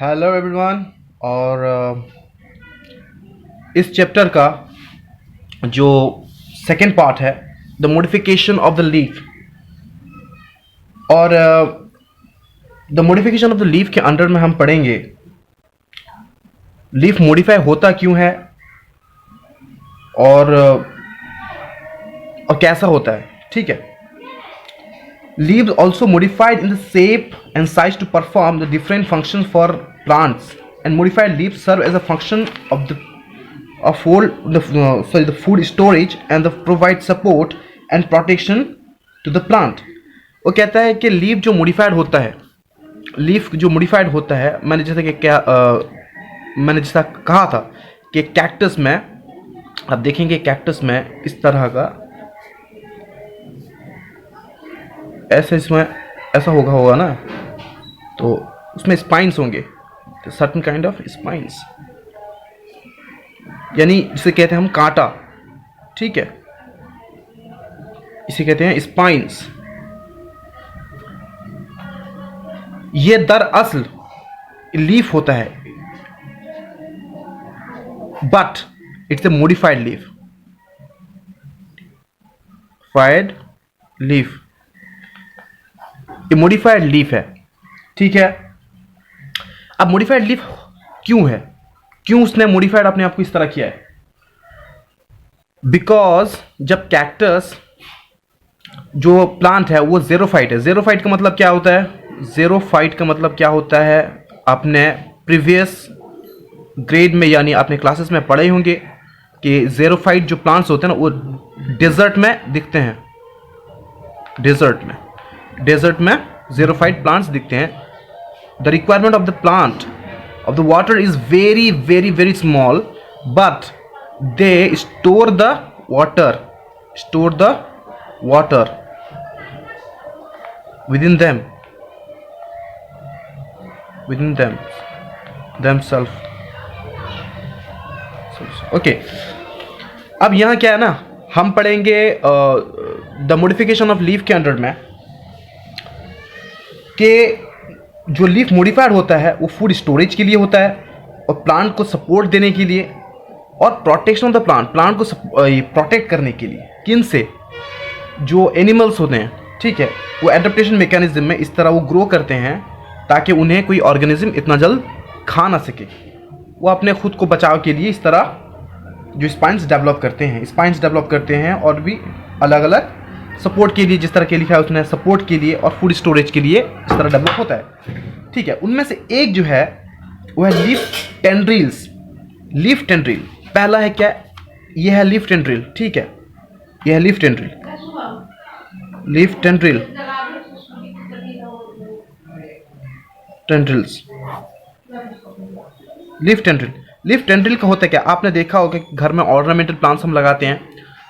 Hello everyone. और इस chapter का जो सेकेंड पार्ट है, the modification of the leaf. और the modification of the leaf के अंडर में हम पढ़ेंगे लीफ मॉडिफाई होता क्यों है और कैसा होता है। ठीक है। Leaves also modified in the shape and size to perform the different functions for plants, and modified leaves serve as a function of the food storage and the provide support and protection to the plant. वो कहता है कि leaf जो modified होता है, leaf जो modified होता है, मैंने जैसा कहा था कि कैक्टस में आप देखेंगे, कैक्टस में इस तरह का ऐसे इसमें ऐसा होगा ना, तो उसमें स्पाइंस होंगे, सर्टन काइंड ऑफ स्पाइंस, यानी जिसे कहते हैं हम कांटा। ठीक है, इसे कहते हैं स्पाइंस। ये दरअसल लीफ होता है, but it's a modified leaf. FIDE leaf, ये मॉडिफाइड लीफ है। ठीक है। अब मॉडिफाइड लीफ क्यों है, क्यों उसने मॉडिफाइड अपने आप को इस तरह किया है? बिकॉज जब कैक्टस जो प्लांट है वो ज़ेरोफाइट है। ज़ेरोफाइट का मतलब क्या होता है? ज़ेरोफाइट का मतलब क्या होता है? आपने प्रीवियस ग्रेड में यानी आपने क्लासेस में पढ़े होंगे कि ज़ेरोफाइट जो प्लांट्स होते हैं ना वो डेजर्ट में दिखते हैं। डेजर्ट में ज़ेरोफाइट प्लांट्स दिखते हैं। The requirement of the plant of the water is very small, but they store the water within themselves. Okay, अब यहाँ क्या है ना, हम पढ़ेंगे द मॉडिफिकेशन ऑफ लीफ के अंडर में कि जो लीफ मॉडिफाइड होता है वो फूड स्टोरेज के लिए होता है और प्लांट को सपोर्ट देने के लिए और प्रोटेक्शन ऑफ द प्लांट को प्रोटेक्ट करने के लिए। किन से? जो एनिमल्स होते हैं, ठीक है, वो एडेप्टेशन मैकेनिज्म में इस तरह वो ग्रो करते हैं ताकि उन्हें कोई ऑर्गेनिज्म इतना जल्द खा ना सके। वो अपने खुद को बचाव के लिए इस तरह जो स्पाइंस डेवलप करते हैं और भी अलग अलग सपोर्ट के लिए, जिस तरह के लिखा है उसने, सपोर्ट के लिए और फूड स्टोरेज के लिए इस तरह डेवलप होता है। ठीक है। उनमें से एक जो है वो है लीफ टेंड्रिल्स। लीफ टेंड्रिल पहला है क्या? ये है लीफ टेंड्रिल। ठीक है, ये है लीफ टेंड्रिल। लीफ टेंड्रिल का होता है क्या? आपने देखा होगा कि घर में ऑर्नामेंटल प्लांट्स हम लगाते हैं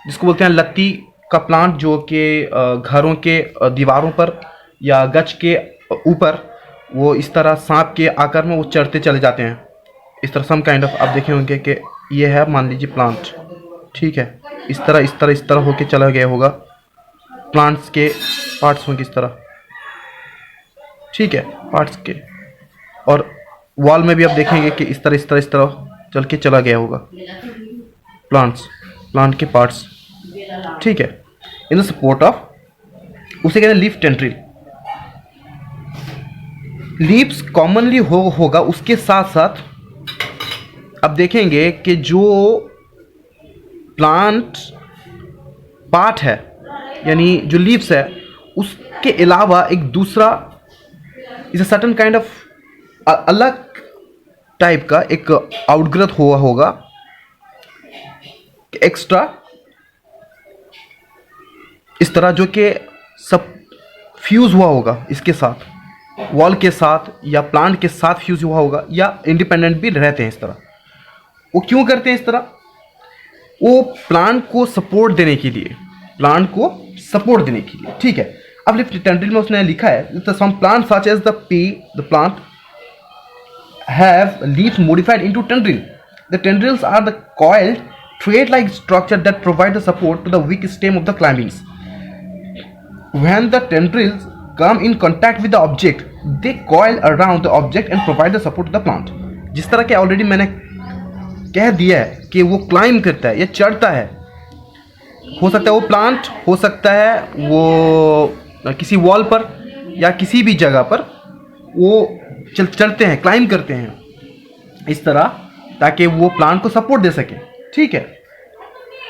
जिसको बोलते हैं लत्ती का प्लांट, जो कि घरों के दीवारों पर या गच के ऊपर वो इस तरह सांप के आकार में वो चढ़ते चले जाते हैं। इस तरह सम काइंड ऑफ आप देखे होंगे कि ये है, मान लीजिए प्लांट। ठीक है, इस तरह होके चला गया होगा। प्लांट्स के पार्ट्स होंगे इस तरह। ठीक है, पार्ट्स के, और वॉल में भी आप देखेंगे कि इस तरह चल के चला गया होगा प्लांट के पार्ट्स। ठीक है, इन द सपोर्ट ऑफ, उसे कहते हैं लीफ टेंड्रिल। लीव्स कॉमनली होगा। उसके साथ साथ अब देखेंगे कि जो प्लांट पार्ट है यानी जो लीव्स है उसके अलावा एक दूसरा इस सर्टन काइंड ऑफ अलग टाइप का एक आउटग्रोथ हुआ होगा, एक्स्ट्रा इस तरह, जो कि सब फ्यूज हुआ होगा इसके साथ, वॉल के साथ या प्लांट के साथ फ्यूज हुआ होगा, या इंडिपेंडेंट भी रहते हैं इस तरह। वो क्यों करते हैं इस तरह? वो प्लांट को सपोर्ट देने के लिए। ठीक है। अब लीफ टेंड्रिल में उसने लिखा है some plant such as the plant have leaves modified into tendril. The tendrils are the coiled thread-like structure that provide the support to the weak stem of the climbings. When the tendrils come in contact with the object, they coil around the object and provide the support to the plant. जिस तरह के already मैंने कह दिया है कि वो climb करता है या चढ़ता है, हो सकता है वो प्लांट, हो सकता है वो किसी वॉल पर या किसी भी जगह पर वो चढ़ते हैं, क्लाइंब करते हैं इस तरह, ताकि वो प्लांट को सपोर्ट दे सके। ठीक है,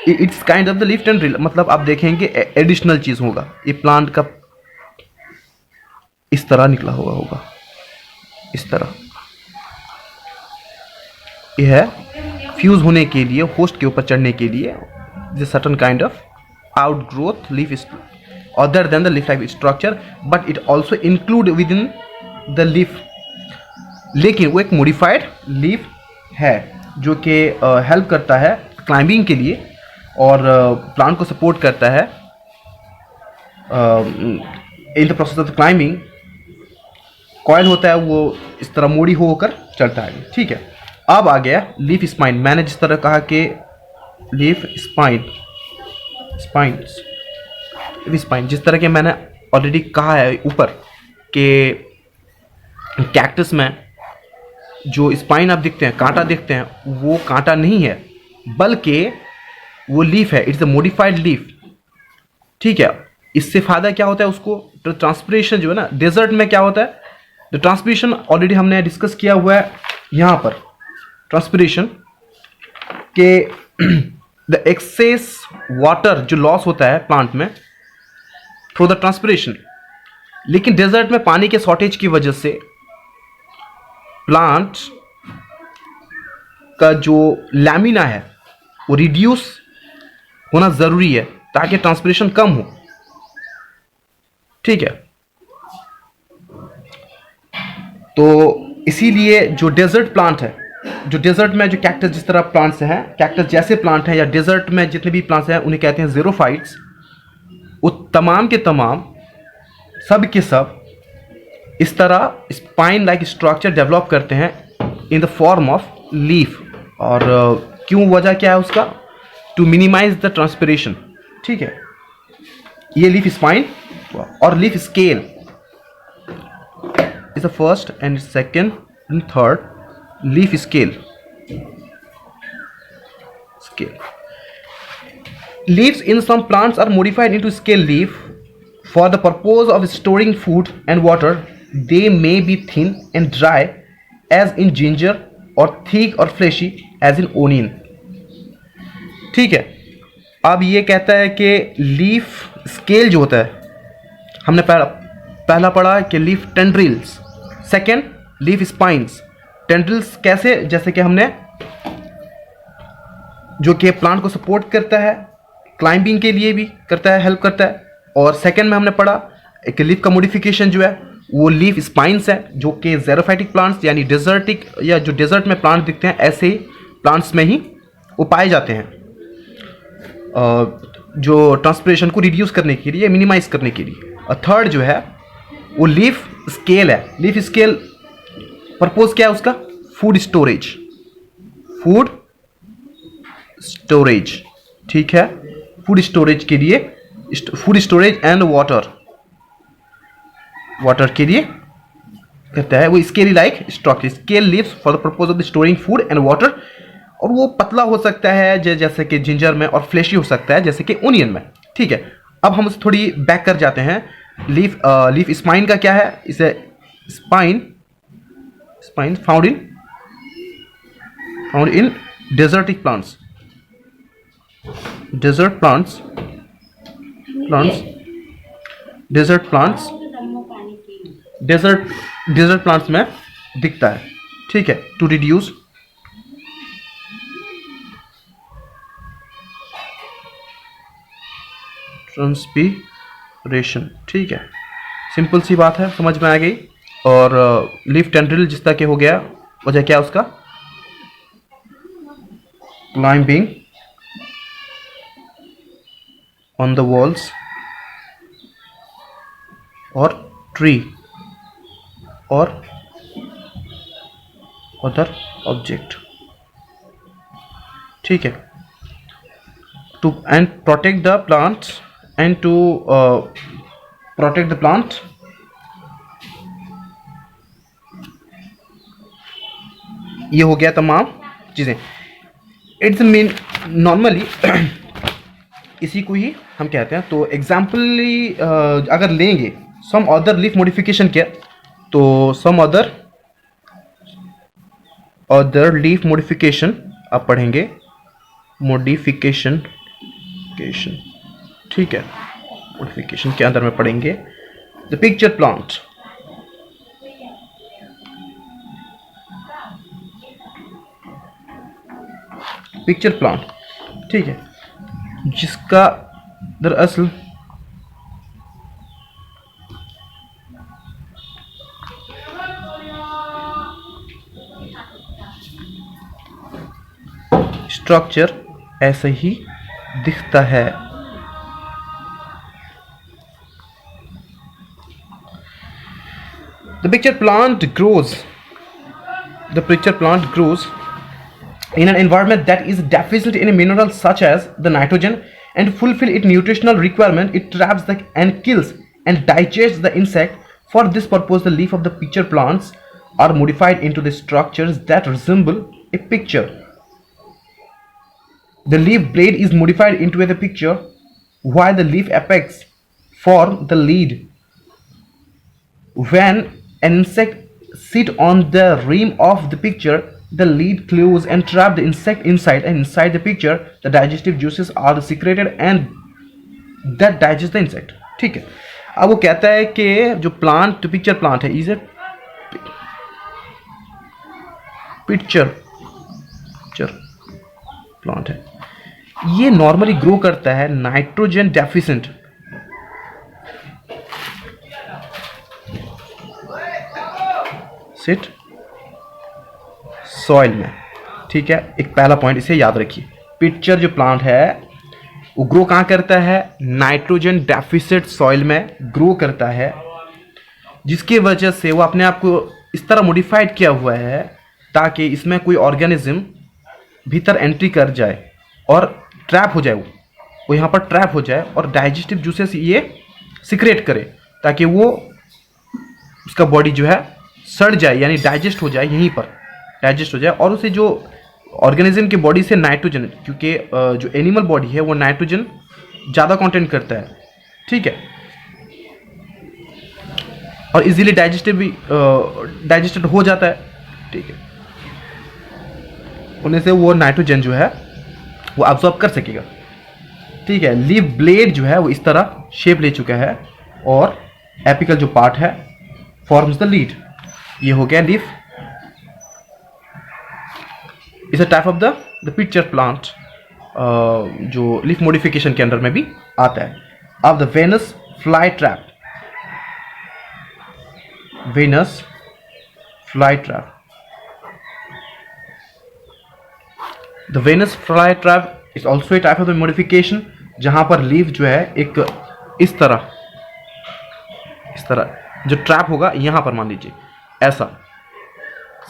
it's kind of the lift and drill, मतलब आप देखेंगे एडिशनल चीज होगा। ये प्लांट का इस तरह निकला हुआ होगा, इस तरह यह है फ्यूज होने के लिए, होस्ट के ऊपर चढ़ने के लिए certain kind of outgrowth leaf other than the leaf like structure, but it also include within the leaf। लेकिन वो एक modified leaf है जो कि हेल्प करता है क्लाइंबिंग के लिए और प्लांट को सपोर्ट करता है in the process of climbing. Coil होता है वो इस तरह मोड़ी होकर चलता है। ठीक है, अब आ गया लीफ स्पाइन। मैंने जिस तरह कहा कि लीफ स्पाइन जिस तरह के मैंने ऑलरेडी कहा है ऊपर कि कैक्टस में जो स्पाइन आप देखते हैं, कांटा देखते हैं, वो कांटा नहीं है बल्कि वो लीफ है। It's a modified leaf. ठीक है, इससे फायदा क्या होता है उसको, तो ट्रांसपिरेशन जो है ना, डेजर्ट में क्या होता है, द ट्रांसपिरेशन ऑलरेडी हमने डिस्कस किया हुआ है यहाँ पर। ट्रांसपिरेशन के द एक्सेस वाटर जो लॉस होता है प्लांट में थ्रू द ट्रांसपिरेशन, लेकिन डेजर्ट में पानी के शॉर्टेज की वजह से प्लांट का जो लैमिना है वो रिड्यूस होना जरूरी है ताकि ट्रांसपिरेशन कम हो। ठीक है, तो इसीलिए जो डेजर्ट प्लांट है, जो डेजर्ट में जो कैक्टस जिस तरह प्लांट्स हैं, कैक्टस जैसे प्लांट हैं या डेजर्ट में जितने भी प्लांट्स हैं उन्हें कहते हैं ज़ेरोफाइट्स। वो तमाम के तमाम, सब के सब इस तरह स्पाइन लाइक स्ट्रक्चर डेवलप करते हैं in the form of leaf. और क्यों, वजह क्या है उसका, टू मिनिमाइज द ट्रांसपिरेशन। ठीक है, ये लीफ स्पाइन और leaf scale is the first and second and third leaf scale. Leaves in some plants are modified into scale leaf for the purpose of storing food and water. They may be thin and dry as in ginger or thick or fleshy as in onion. ठीक है, अब ये कहता है कि leaf scale जो होता है, हमने पहला पढ़ा कि leaf tendrils, second leaf spines. Tendrils कैसे, जैसे कि हमने जो कि प्लांट को सपोर्ट करता है, क्लाइंबिंग के लिए भी करता है, हेल्प करता है। और सेकंड में हमने पढ़ा एक लीफ का मॉडिफिकेशन जो है वो लीफ स्पाइंस है, जो कि ज़ेरोफाइटिक प्लांट्स यानी डेजर्टिक या जो डेजर्ट में प्लांट दिखते हैं ऐसे प्लांट्स में ही वो पाए जाते हैं, जो ट्रांसपिरेशन को रिड्यूस करने के लिए, मिनिमाइज करने के लिए। और थर्ड जो है वो लीफ स्केल है। लीफ स्केल पर्पस क्या है उसका, फूड स्टोरेज, फूड स्टोरेज। ठीक है, फूड स्टोरेज के लिए, फूड स्टोरेज एंड वाटर के लिए कहता है वो scaly like structure. Scale leaves for the purpose of storing food and water. और वो पतला हो सकता है जैसे कि जिंजर में, और फ्लैशी हो सकता है जैसे कि ओनियन में। ठीक है, अब हम उसे थोड़ी बैक कर जाते हैं। लीफ स्पाइन का क्या है, इसे spine found in desertic plants, desert plants में दिखता है। ठीक है, टू रिड्यूस ट्रांसपीरेशन। ठीक है, सिंपल सी बात है, समझ में आ गई। और लीफ टेंड्रिल जिस तरह के हो गया, वजह क्या उसका, climbing on the walls or tree or other object। ठीक है, to and protect the plant and to protect the plant ये हो गया तमाम चीज़ें। इट्स मीन नॉर्मली इसी को ही हम कहते हैं। तो एग्जाम्पली अगर लेंगे सम अदर लीफ मॉडिफिकेशन क्या, तो सम अदर लीफ मॉडिफिकेशन आप पढ़ेंगे, मॉडिफिकेशन केशन, ठीक है, मॉडिफिकेशन के अंदर में पढ़ेंगे the pitcher plant. Pitcher plant, ठीक है, जिसका दरअसल स्ट्रक्चर ऐसे ही दिखता है। The picture plant grows in an environment that is deficient in a mineral such as the nitrogen, and fulfill its nutritional requirement. It traps and kills and digests the insect. For this purpose, the leaf of the picture plants are modified into the structures that resemble a picture. The leaf blade is modified into a picture, while the leaf apex form the lead. When an insect sit on the rim of the picture, the lead close and trap the insect inside, and inside the picture the digestive juices are secreted and that digest the insect। ठीक है, अब वो कहता है कि जो plant pitcher plant है is a pitcher plant है, ये नॉर्मली ग्रो करता है नाइट्रोजन डेफिशिएंट सिट सॉइल में। ठीक है, एक पहला पॉइंट इसे याद रखिए, पिक्चर जो प्लांट है वो ग्रो कहाँ करता है, नाइट्रोजन डेफिसिट सॉइल में ग्रो करता है, जिसकी वजह से वो अपने आप को इस तरह मॉडिफाइड किया हुआ है ताकि इसमें कोई ऑर्गेनिज्म भीतर एंट्री कर जाए और ट्रैप हो जाए, वो यहाँ पर ट्रैप हो जाए और डाइजेस्टिव जूसेस ये सिक्रेट करे ताकि वो उसका बॉडी जो है सड़ जाए, यानी डाइजेस्ट हो जाए, यहीं पर डाइजेस्ट हो जाए, और उसे जो ऑर्गेनिज्म की बॉडी से नाइट्रोजन, क्योंकि जो एनिमल बॉडी है वो नाइट्रोजन ज़्यादा कंटेंट करता है, ठीक है, और इजीली डाइजेस्टेड हो जाता है, ठीक है, उन्हें से वो नाइट्रोजन जो है वो अब्सॉर्ब कर सकेगा। ठीक है, लीफ ब्लेड जो है वो इस तरह शेप ले चुका है और एपिकल जो पार्ट है फॉर्म्स द लीड। ये हो गया लीफ, इस type of the pitcher plant जो लीफ मॉडिफिकेशन के अंडर में भी आता है। अब the Venus fly trap, Venus fly trap, the Venus fly trap is also a type of the modification जहां पर लीफ जो है एक इस तरह जो ट्रैप होगा यहां पर मान लीजिए ऐसा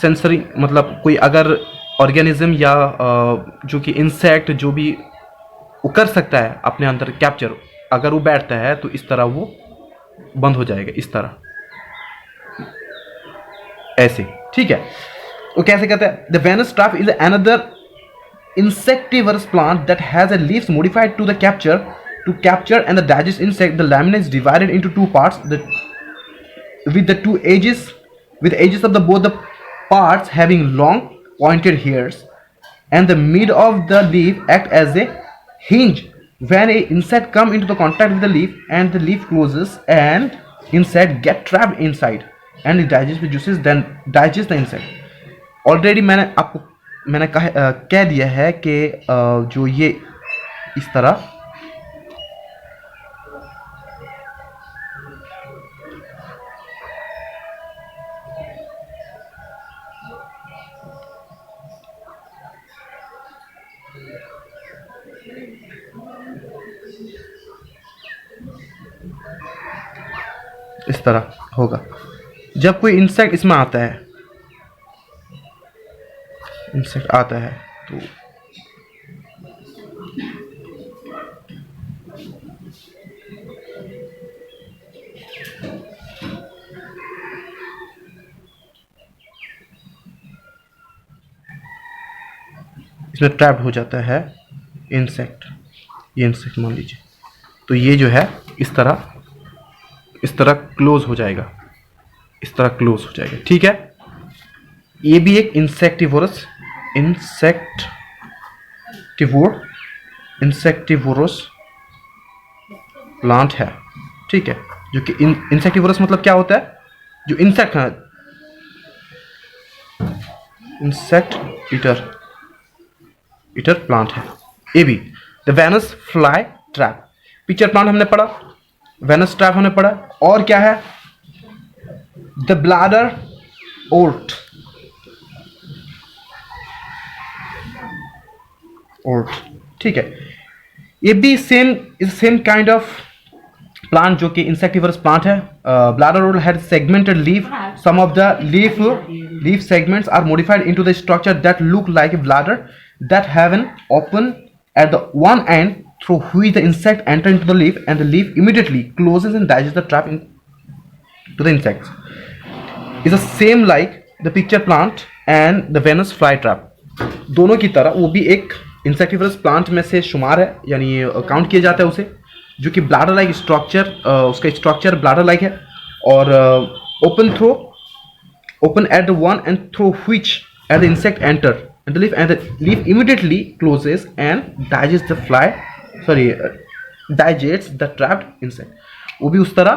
सेंसरी, मतलब कोई अगर ऑर्गेनिज्म या जो कि इंसेक्ट जो भी वो कर सकता है अपने अंदर कैप्चर, अगर वो बैठता है तो इस तरह वो बंद हो जाएगा, इस तरह ऐसे। ठीक है, वो कैसे कहते हैं, the Venus trap is another insectivorous plant that has a leaves modified to capture and the digest insect. The lamina is divided into two parts, with edges of both the parts having long pointed hairs, and the mid of the leaf act as a hinge. When a insect come into the contact with the leaf and the leaf closes, and insect get trapped inside and it digests the juices, then digest the insect। Already मैंने कह दिया है कि जो ये इस तरह होगा जब कोई इंसेक्ट इसमें आता है, तो इसमें ट्रैप्ड हो जाता है इंसेक्ट, ये इंसेक्ट मान लीजिए, तो ये जो है इस तरह क्लोज हो जाएगा, इस तरह क्लोज हो जाएगा, ठीक है। ये भी एक इंसेक्टिवोरस प्लांट है, ठीक है, जो कि इंसेक्टिवोरस मतलब क्या होता है, जो इंसेक्ट है, इंसेक्ट ईटर प्लांट है। ये भी the Venus fly trap, pitcher plant हमने पढ़ा, वेनस ट्रैप हमने पढ़ा, और क्या है, द ब्लैडर ओर्ट, ठीक है। ये भी सेम काइंड ऑफ प्लांट जो कि इंसेक्टिवरस प्लांट है। Bladderwort had segmented leaf, some of the leaf segments are modified into the structure that look like a bladder that have an open at the one end through which the insect enter into the leaf, and the leaf immediately closes and digests the trap into the insects. Is the same like the picture plant and the Venus fly trap. दोनों की तरह वो भी एक insectivorous plant में से शुमार है, यानी काउंट किया जाता है उसे, जो कि ब्लैडर लाइक स्ट्रक्चर, उसका स्ट्रक्चर ब्लैडर लाइक है, और open at the one and through which the insect enter and the leaf immediately closes and digests the trapped insect. वो भी उस तरह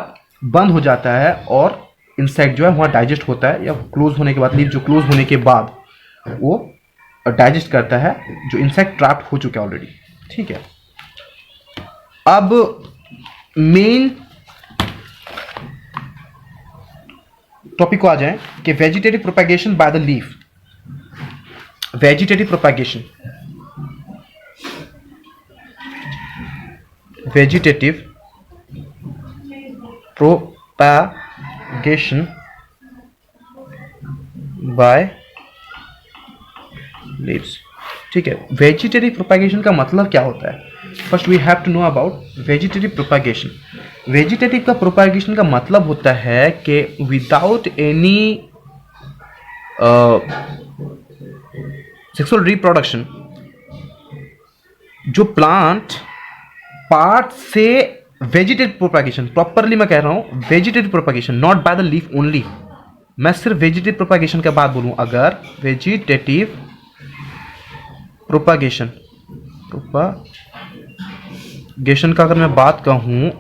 बंद हो जाता है और इंसेक्ट जो है वहाँ डाइजेस्ट होता है, या क्लोज होने के बाद, लीफ जो क्लोज होने के बाद वो डाइजेस्ट करता है जो इंसेक्ट ट्रैप्ड हो चुका है ऑलरेडी, ठीक है। अब मेन टॉपिक को आ जाएं कि vegetative propagation by the leaf. Vegetative propagation by leaves, ठीक है। वेजिटेटिव प्रोपेगेशन का मतलब क्या होता है? First we have to know about vegetative propagation. Vegetative का प्रोपेगेशन का मतलब होता है कि विदाउट एनी सेक्सुअल रिप्रोडक्शन, जो प्लांट पार्ट से वेजिटेटिव प्रोपेगेशन, प्रॉपरली मैं कह रहा हूं vegetative propagation, not by the leaf only. मैं सिर्फ वेजिटेटिव प्रोपेगेशन का बात बोलूं, अगर वेजिटेटिव प्रोपेगेशन का अगर मैं बात कहूं,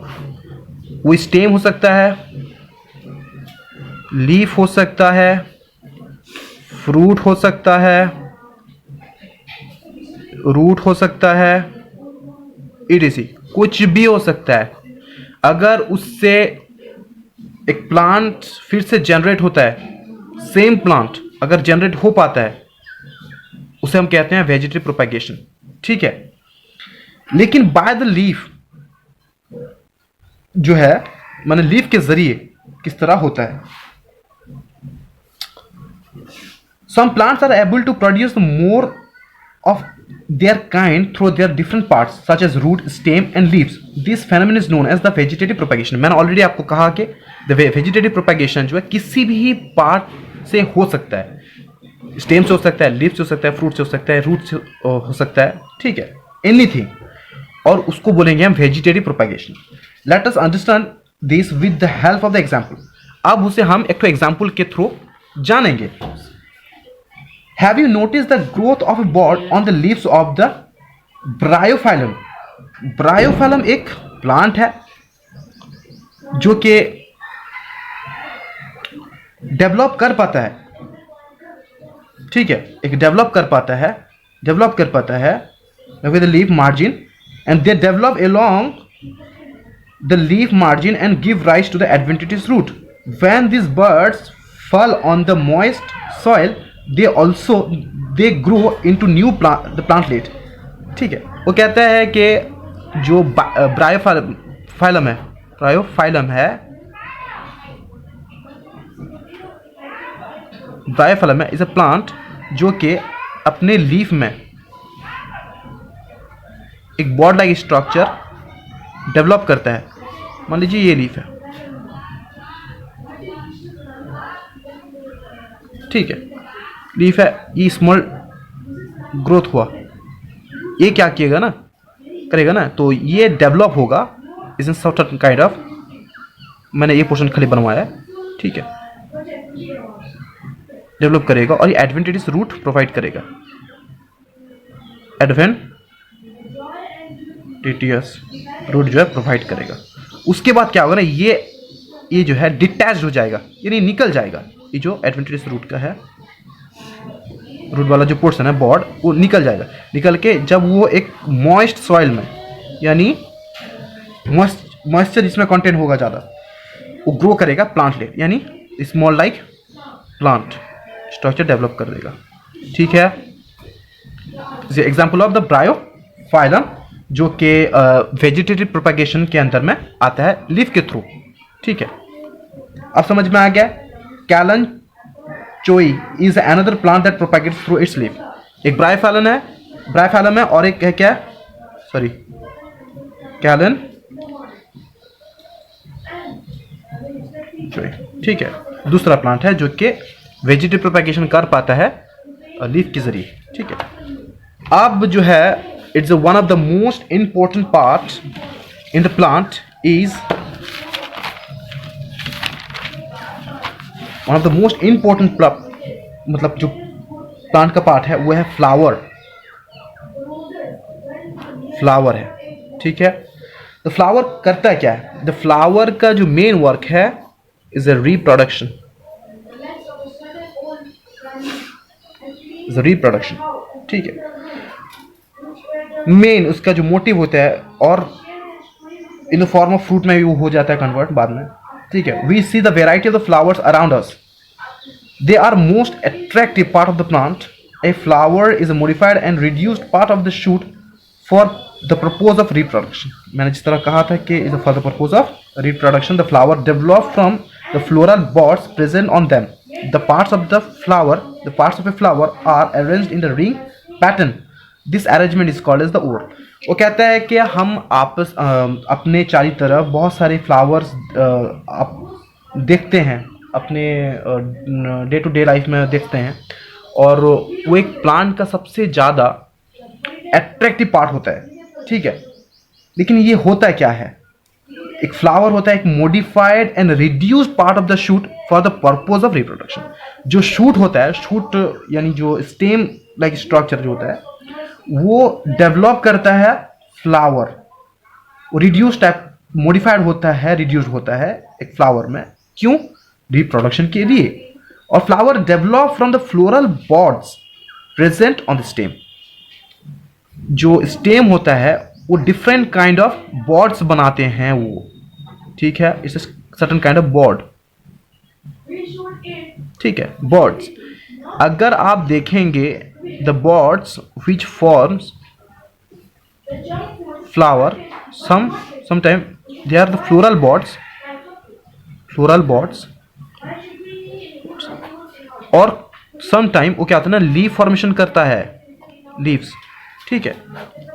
वो स्टेम हो सकता है, लीफ हो सकता है, फ्रूट हो सकता है, रूट हो सकता है, etc, कुछ भी हो सकता है। अगर उससे एक प्लांट फिर से जनरेट होता है, सेम प्लांट अगर जनरेट हो पाता है, उसे हम कहते हैं वेजिटेटिव प्रोपेगेशन, ठीक है। लेकिन बाय द लीफ जो है, माने लीफ के जरिए किस तरह होता है? Some plants are able to produce more of their kind through their different parts such as root, stem and leaves. This phenomenon is known as the vegetative propagation. मैंने ऑलरेडी आपको कहा कि the vegetative propagation जो है किसी भी part से हो सकता है, स्टेम से हो सकता है, लीफ से हो सकता है, फ्रूट से हो सकता है, रूट से हो सकता है, ठीक है, एनीथिंग, और उसको बोलेंगे हम vegetative propagation. Let us understand this with the help of the example. अब उसे हम एक तो एग्जांपल के थ्रू जानेंगे। Have you noticed the growth of a bud on the leaves of the bryophyllum? Bryophyllum एक प्लांट है जो कि डेवलप कर पाता है, ठीक है, एक डेवलप कर पाता है with the leaf margin, and they develop along the leaf margin and give rise to the adventitious root. When these buds fall on the moist soil, they grow into new plant, the plantlet, ठीक है। वो कहता है कि जो Bryophyllum है is a plant जो कि अपने लीफ में एक बॉड लाइक स्ट्रक्चर डेवलप करता है। मान लीजिए ये लीफ है, ठीक है, लीफ है, ये स्मॉल ग्रोथ हुआ, ये क्या किएगा ना, करेगा ना, तो ये डेवलप होगा is in certain kind of, मैंने ये पोर्शन खाली बनवाया है, ठीक है, डेवलप करेगा और ये एडवेंटिटिस रूट प्रोवाइड करेगा, एडवेंटिटियस रूट जो है प्रोवाइड करेगा। उसके बाद क्या होगा ना, ये जो है डिटैच हो जाएगा, यानी निकल जाएगा, ये जो एडवेंटिटिस रूट का है, रूट वाला जो पोर्शन है बॉड, वो निकल जाएगा। निकल के जब वो एक मॉइस्ट सॉइल में, यानी मॉइस्चर जिसमें कंटेंट होगा ज़्यादा, वो ग्रो करेगा प्लांट ले, यानी small like plant structure develop कर देगा, ठीक है। एग्जाम्पल ऑफ द ब्रायोफाइलम, जो कि वेजिटेटिव प्रोपेगेशन के अंदर में आता है लीफ के थ्रू, ठीक है। अब समझ में आ गया। Kalanchoe is another plant that propagates through its leaf. एक ब्रायोफाइलम है और एक है क्या, सॉरी, कैलन चोई, ठीक है, दूसरा प्लांट है जो कि वेजिटेटिव प्रोपेगेशन कर पाता है लीफ के जरिए, ठीक है। अब जो है it's one of the most important part in the plant is one of the most important, मतलब जो प्लांट का पार्ट है वो है फ्लावर है, ठीक है। तो फ्लावर करता है क्या है, द फ्लावर का जो मेन वर्क है इज अ रिप्रोडक्शन, ठीक है। मेन उसका जो मोटिव होता है, और in the form of fruit में भी वो हो जाता है कन्वर्ट बाद में, ठीक है। We see the variety of the flowers around us, they are most attractive part of the plant. A flower is a modified and reduced part of the shoot for the purpose of reproduction. मैंने जिस तरह कहा था कि is for the purpose of reproduction, the flower develop from the floral buds present on them. The parts of a flower are arranged in the ring pattern. This arrangement is called as the whorl. वो कहता है कि हम अपने चारों तरफ बहुत सारे फ्लावर्स देखते हैं, अपने डे टू डे लाइफ में देखते हैं, और वो एक प्लांट का सबसे ज़्यादा अट्रैक्टिव पार्ट होता है, ठीक है। लेकिन ये होता क्या है, एक फ्लावर होता है एक modified and reduced part of the shoot for the purpose of reproduction. जो शूट होता है, शूट यानी जो स्टेम लाइक स्ट्रक्चर जो होता है, वो डेवलप करता है फ्लावर, रिड्यूस्ड टाइप मॉडिफाइड होता है, रिड्यूस्ड होता है एक फ्लावर में, क्यों, रिप्रोडक्शन के लिए। और flower develop from the floral buds present on the stem. जो स्टेम होता है वो डिफरेंट काइंड ऑफ बॉड्स बनाते हैं वो, ठीक है, it's certain kind of bud, ठीक है, बॉड्स। अगर आप देखेंगे the buds which forms flower, sometime they are the floral buds, और समटाइम वो क्या होता है ना, लीफ फॉर्मेशन करता है, लीव्स, ठीक है,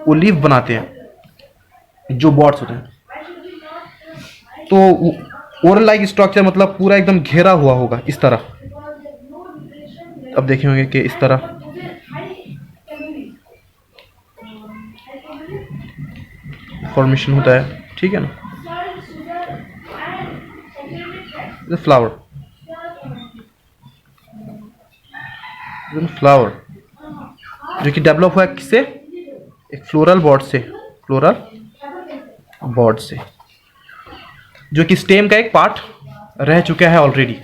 वो लीफ बनाते हैं जो बॉड्स होते हैं। तो ओरल लाइक स्ट्रक्चर मतलब पूरा एकदम घेरा हुआ होगा इस तरह। अब देखे होंगे कि इस तरह फॉर्मेशन होता है, ठीक है ना, फ्लावर जो कि डेवलप हुआ किससे, एक फ्लोरल बॉड से, जो कि स्टेम का एक पार्ट रह चुका है ऑलरेडी।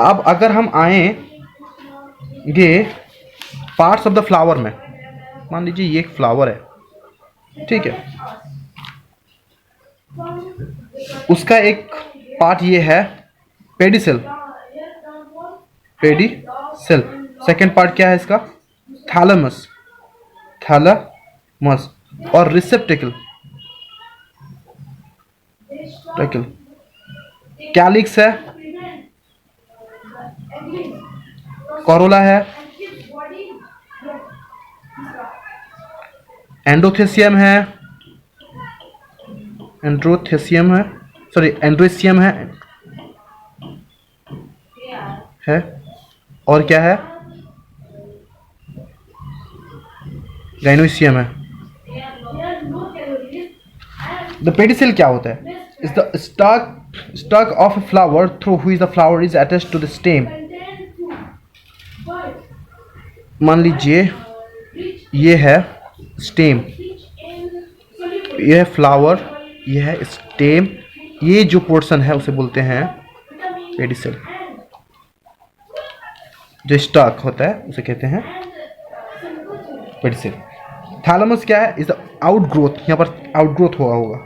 अब अगर हम आएंगे पार्ट्स ऑफ द फ्लावर में, मान लीजिए ये एक फ्लावर है, ठीक है, उसका एक पार्ट ये है पेडिसेल, सेकेंड पार्ट क्या है इसका, थैलेमस और रिसेप्टिकल, कैलिक्स है, कोरोला है, एंड्रोथेसियम है, और क्या है, गाइनोसियम है। द पेडिसिल क्या होता है? Is the stalk of a flower through which the flower is attached to the stem. मान लीजिए ये है स्टेम, ये है फ्लावर, ये है स्टेम, ये जो पोर्शन है उसे बोलते हैं पेडिसिल। जो स्टॉक होता है उसे कहते हैं पेडिसिल। थैलेमस क्या है? इज द आउटग्रोथ, यहाँ पर आउटग्रोथ हुआ होगा,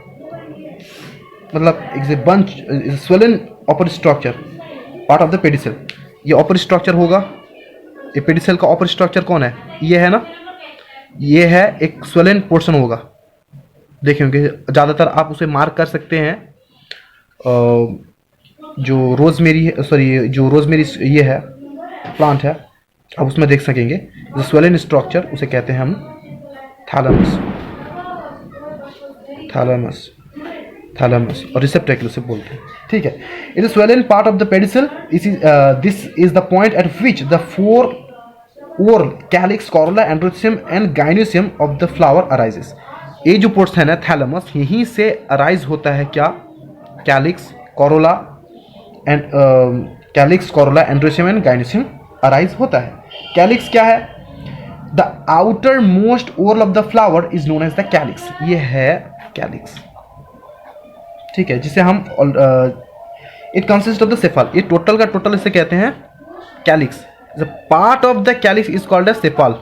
मतलब is a bunch, is swollen upper structure part of the pedicel. ये अपर स्ट्रक्चर होगा। ये पेडिसिल का अपर स्ट्रक्चर कौन है? ये है ना, ये है एक स्वेलन पोर्शन होगा। देखेंगे ज़्यादातर आप उसे मार्क कर सकते हैं। जो रोजमेरी है, सॉरी जो रोजमेरी ये है प्लांट है, आप उसमें देख सकेंगे जो स्वेलन स्ट्रक्चर उसे कहते हैं हम थैलेमस। थैलेमस थैलेमस और रिसेप्टेकल उसे बोलते हैं। ठीक है, it is swollen part of the pedicel. This is the point eight which the four oral calyx, corolla, androecium and gynoecium of the flower arises. ये जो पोर्शन है थैलेमस, यहीं से अराइज होता है क्या? Calyx, corolla and calyx, corolla, androecium and gynoecium arise होता है। कैलिक्स क्या है? The outer most whorl of the flower is known as the calyx. ये है कैलिक्स। ठीक है, जिसे हम it consist of the sepal. ये टोटल का टोटल इसे कहते हैं calyx. The part of the calyx is called as sepal.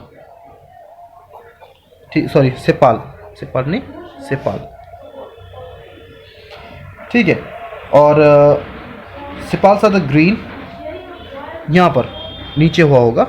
ठीक, सॉरी सेपल, सेपल नहीं सेपल। ठीक है, और सेपल्स आर द ग्रीन, यहाँ पर नीचे हुआ होगा